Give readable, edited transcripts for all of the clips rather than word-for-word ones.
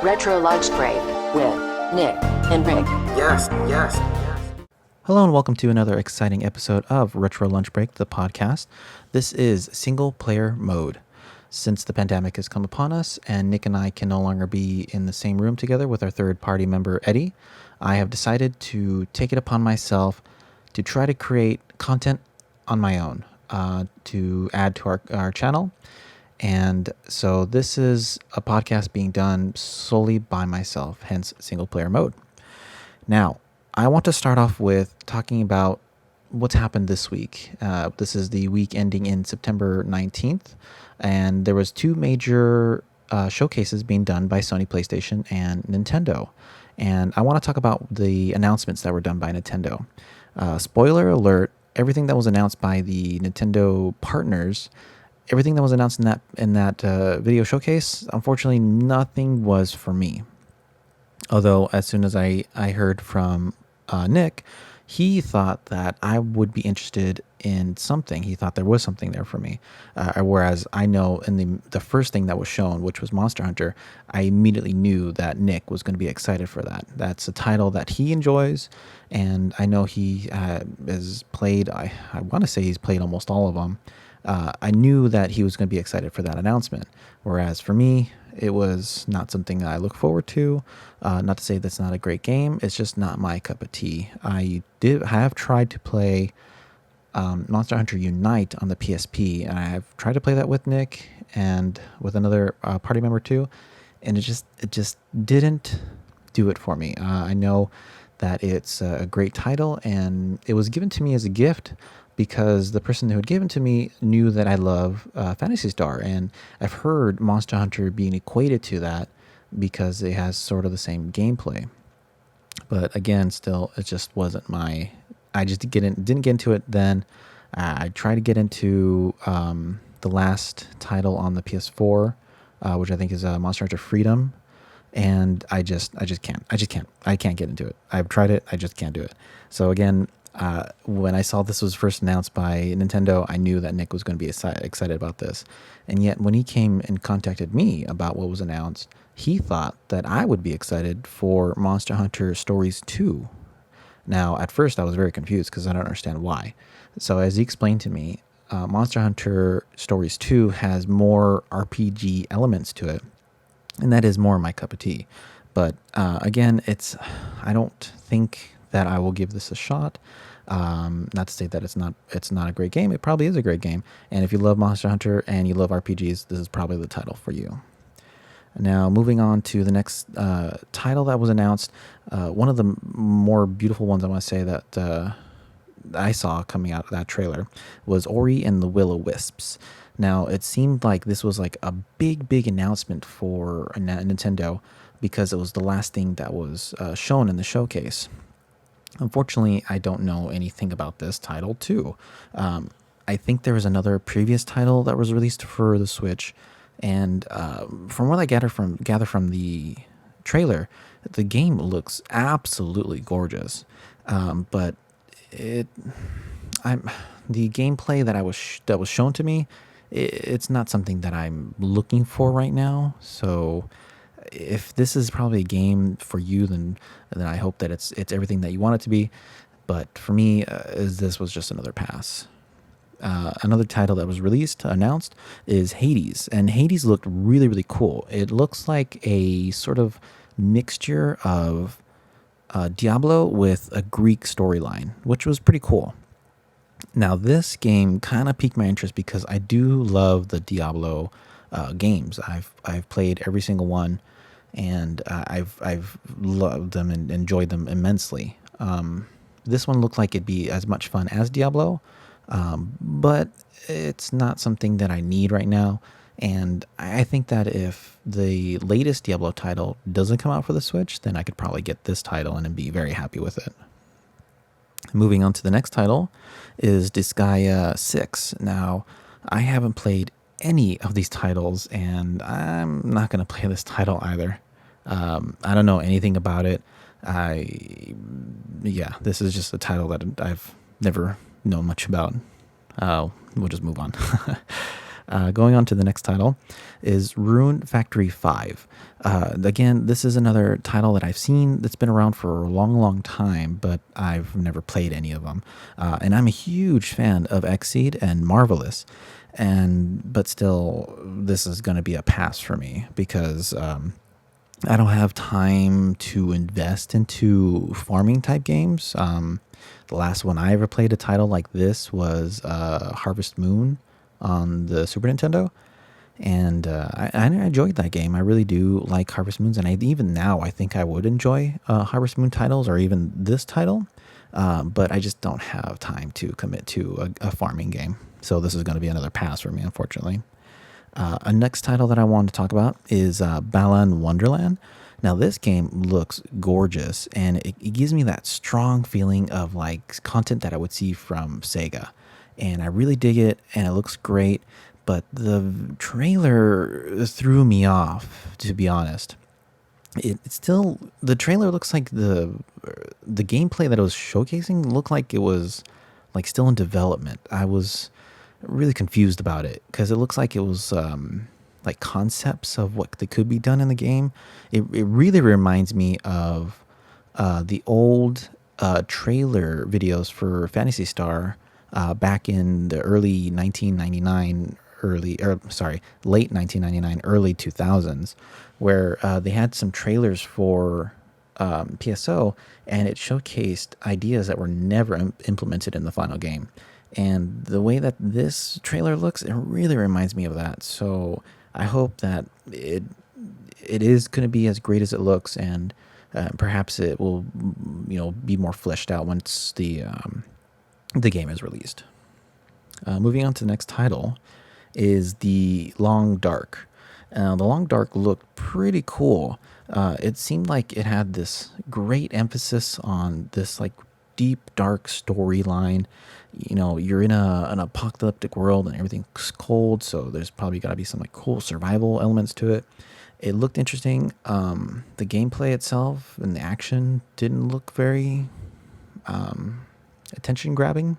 Retro Lunch Break with Nick and Rick. Yes. Hello and welcome to another exciting episode of Retro Lunch Break, the podcast. This is single player mode. Since the pandemic has come upon us and Nick and I can no longer be in the same room together with our third party member, Eddie, I have decided to take it upon myself to try to create content on my own to add to our channel. And so this is a podcast being done solely by myself, hence single player mode. Now, I want to start off with talking about what's happened this week. This is the week ending in September 19th, and there was two major showcases being done by Sony PlayStation and Nintendo. And I want to talk about the announcements that were done by Nintendo. Spoiler alert, everything that was announced by the Nintendo partners, everything that was announced in that video showcase, unfortunately, nothing was for me. Although, as soon as I heard from Nick, he thought that I would be interested in something. He thought there was something there for me. Whereas I know in the first thing that was shown, which was Monster Hunter, I immediately knew that Nick was going to be excited for that. That's a title that he enjoys, and I know he has played, I want to say he's played almost all of them. I knew that he was going to be excited for that announcement. Whereas for me, it was not something that I look forward to. Not to say that's not a great game. It's just not my cup of tea. I have tried to play Monster Hunter Unite on the PSP, and I have tried to play that with Nick and with another party member too, and it just didn't do it for me. I know that it's a great title, and it was given to me as a gift because the person who had given to me knew that I love Phantasy Star, and I've heard Monster Hunter being equated to that because it has sort of the same gameplay. But again, still, it just wasn't my. I just didn't get into it then. I tried to get into the last title on the PS4, which I think is Monster Hunter Freedom, and I just can't. I can't get into it. I've tried it. I just can't do it. So again, when I saw this was first announced by Nintendo, I knew that Nick was going to be excited about this. And yet when he came and contacted me about what was announced, he thought that I would be excited for Monster Hunter Stories 2. Now, at first I was very confused because I don't understand why. So as he explained to me, Monster Hunter Stories 2 has more RPG elements to it, and that is more my cup of tea. But again, I don't think that I will give this a shot. Not to say that it's not a great game. It probably is a great game. And if you love Monster Hunter and you love RPGs, this is probably the title for you. Now, moving on to the next title that was announced, one of the more beautiful ones I want to say that I saw coming out of that trailer was Ori and the Will-O-Wisps. Now, it seemed like this was like a big announcement for Nintendo because it was the last thing that was shown in the showcase. Unfortunately, I don't know anything about this title too. I think there was another previous title that was released for the Switch, and from what I gather from the trailer, the game looks absolutely gorgeous. But the gameplay that was shown to me, it's not something that I'm looking for right now. So if this is probably a game for you, then I hope that it's everything that you want it to be. But for me, this was just another pass. Another title that was announced, is Hades. And Hades looked really cool. It looks like a sort of mixture of Diablo with a Greek storyline, which was pretty cool. Now, this game kind of piqued my interest because I do love the Diablo games. I've played every single one, and I've loved them and enjoyed them immensely. This one looked like it'd be as much fun as Diablo, but it's not something that I need right now. And I think that if the latest Diablo title doesn't come out for the Switch, then I could probably get this title and be very happy with it. Moving on to the next title is Disgaea 6. Now, I haven't played any of these titles, and I'm not going to play this title either. I don't know anything about it. This is just a title that I've never known much about. We'll just move on. Going on to the next title is Rune Factory 5. Again, this is another title that I've seen that's been around for a long, long time, but I've never played any of them. And I'm a huge fan of Xseed and Marvelous, but still, this is going to be a pass for me because I don't have time to invest into farming type games. The last one I ever played a title like this was Harvest Moon on the Super Nintendo. And I enjoyed that game. I really do like Harvest Moons. And even now, I think I would enjoy Harvest Moon titles or even this title. But I just don't have time to commit to a farming game. So this is going to be another pass for me, unfortunately. A next title that I wanted to talk about is Balan Wonderland. Now this game looks gorgeous, and it gives me that strong feeling of like content that I would see from Sega, and I really dig it, and it looks great. But the trailer threw me off, to be honest. It's still, the trailer looks like the gameplay that it was showcasing looked like it was like still in development. I was really confused about it because it looks like it was like concepts of what could be done in the game. It really reminds me of the old trailer videos for Phantasy Star back in the early 1999 late 1999 early 2000s, where they had some trailers for PSO, and it showcased ideas that were never implemented in the final game. And the way that this trailer looks, it really reminds me of that. So I hope that it is going to be as great as it looks, and perhaps it will, be more fleshed out once the game is released. Moving on to the next title is The Long Dark. The Long Dark looked pretty cool. It seemed like it had this great emphasis on this like deep, dark storyline. You're in an apocalyptic world and everything's cold, so there's probably got to be some like cool survival elements to it. It looked interesting. The gameplay itself and the action didn't look very attention grabbing.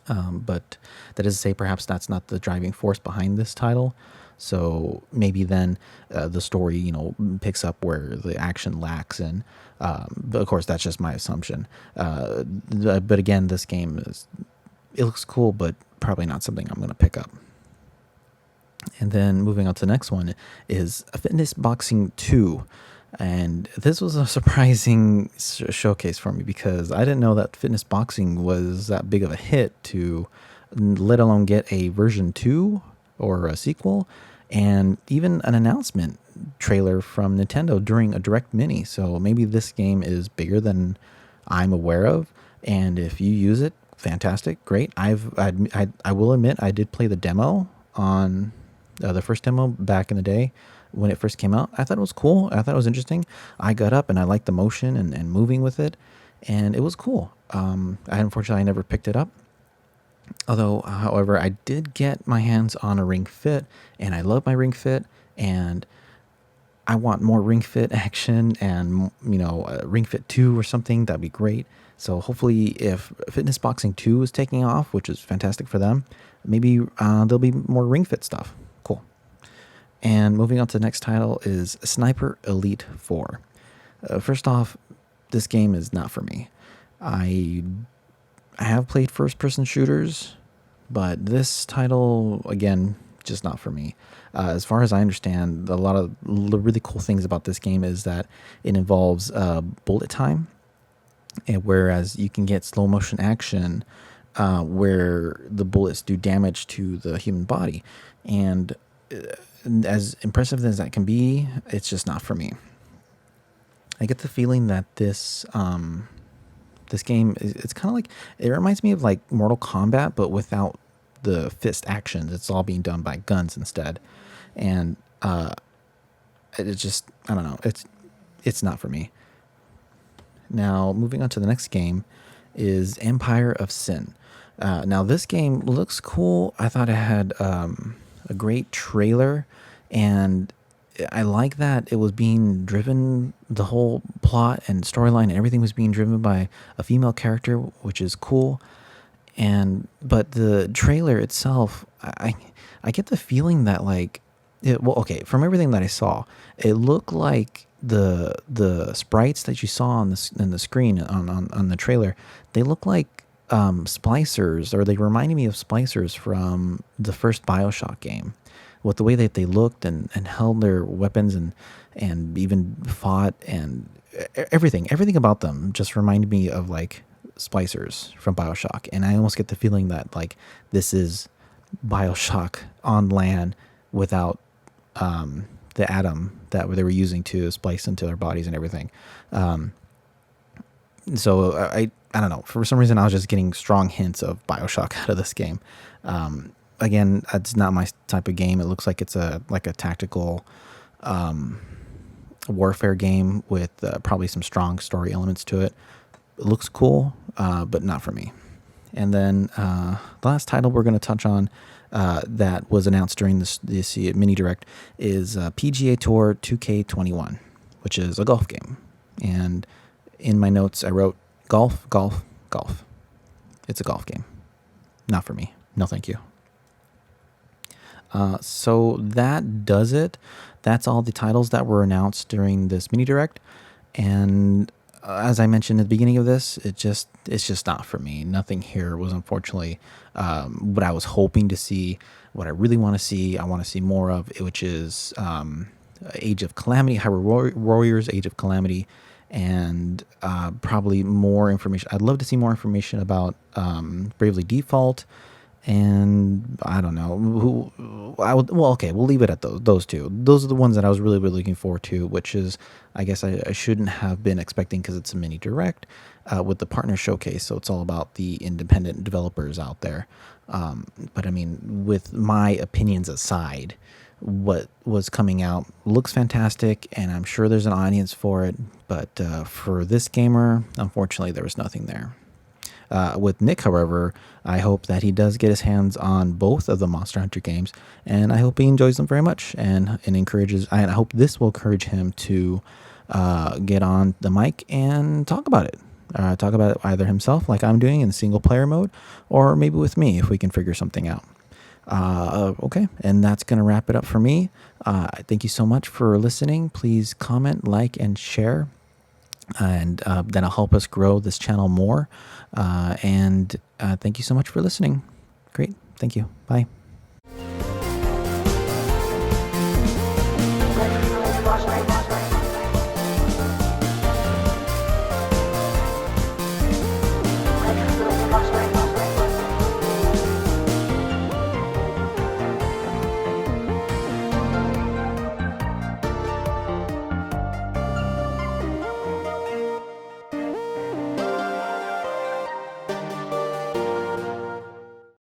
But that is to say, perhaps that's not the driving force behind this title. So maybe then the story, picks up where the action lacks. And but of course, that's just my assumption. But again, this game it looks cool, but probably not something I'm going to pick up. And then moving on to the next one is Fitness Boxing 2. And this was a surprising showcase for me because I didn't know that Fitness Boxing was that big of a hit to let alone get a version 2 or a sequel, and even an announcement trailer from Nintendo during a Direct Mini. So maybe this game is bigger than I'm aware of, and if you use it, fantastic, great. I will admit I did play the demo on the first demo back in the day when it first came out. I thought it was cool. I thought it was interesting. I got up and I liked the motion and moving with it, and it was cool. Unfortunately, I never picked it up. Although, however, I did get my hands on a Ring Fit, and I love my Ring Fit, and I want more Ring Fit action and, Ring Fit 2 or something. That'd be great. So hopefully if Fitness Boxing 2 is taking off, which is fantastic for them, maybe there'll be more Ring Fit stuff. Cool. And moving on to the next title is Sniper Elite 4. First off, this game is not for me. I have played first-person shooters, but this title, again, just not for me. As far as I understand, a lot of the really cool things about this game is that it involves bullet time, and whereas you can get slow-motion action where the bullets do damage to the human body. And as impressive as that can be, it's just not for me. I get the feeling that this game, it's kind of like, it reminds me of like Mortal Kombat, but without the fist actions. It's all being done by guns instead. And it just, I don't know, it's not for me. Now, moving on to the next game is Empire of Sin. Now, this game looks cool. I thought it had a great trailer, and I like that it was being driven, the whole plot and storyline and everything was being driven by a female character, which is cool. But the trailer itself I I get the feeling that like well, okay, from everything that I saw, it looked like the sprites that you saw on in the screen on the trailer, they look like splicers, or they reminded me of splicers from the first BioShock game, with the way that they looked and held their weapons and even fought, and everything about them just reminded me of like splicers from BioShock. And I almost get the feeling that like this is BioShock on land without the atom that they were using to splice into their bodies and everything. So I don't know. For some reason, I was just getting strong hints of BioShock out of this game. Again, it's not my type of game. It looks like it's a tactical warfare game with probably some strong story elements to it. It looks cool, but not for me. And then the last title we're going to touch on that was announced during this mini direct is PGA Tour 2K21, which is a golf game. And in my notes, I wrote golf. It's a golf game. Not for me. No, thank you. So that does it. That's all the titles that were announced during this mini direct. And as I mentioned at the beginning of this, it's just not for me. Nothing here was unfortunately what I was hoping to see, what I really want to see. I want to see more of, which is Age of Calamity, Hyrule Warriors, Age of Calamity, and probably more information. I'd love to see more information about Bravely Default. And I don't know who I would. Well, okay, we'll leave it at those two. Those are the ones that I was really looking forward to. Which is, I guess I shouldn't have been expecting, because it's a mini direct with the partner showcase. So it's all about the independent developers out there. But I mean, with my opinions aside, what was coming out looks fantastic, and I'm sure there's an audience for it. But for this gamer, unfortunately, there was nothing there. With Nick, however, I hope that he does get his hands on both of the Monster Hunter games, and I hope he enjoys them very much, and encourages. And I hope this will encourage him to get on the mic and talk about it. Talk about it either himself, like I'm doing in single player mode, or maybe with me if we can figure something out. Okay, and that's going to wrap it up for me. Thank you so much for listening. Please comment, like, and share. And that'll help us grow this channel more. And thank you so much for listening. Great. Thank you. Bye.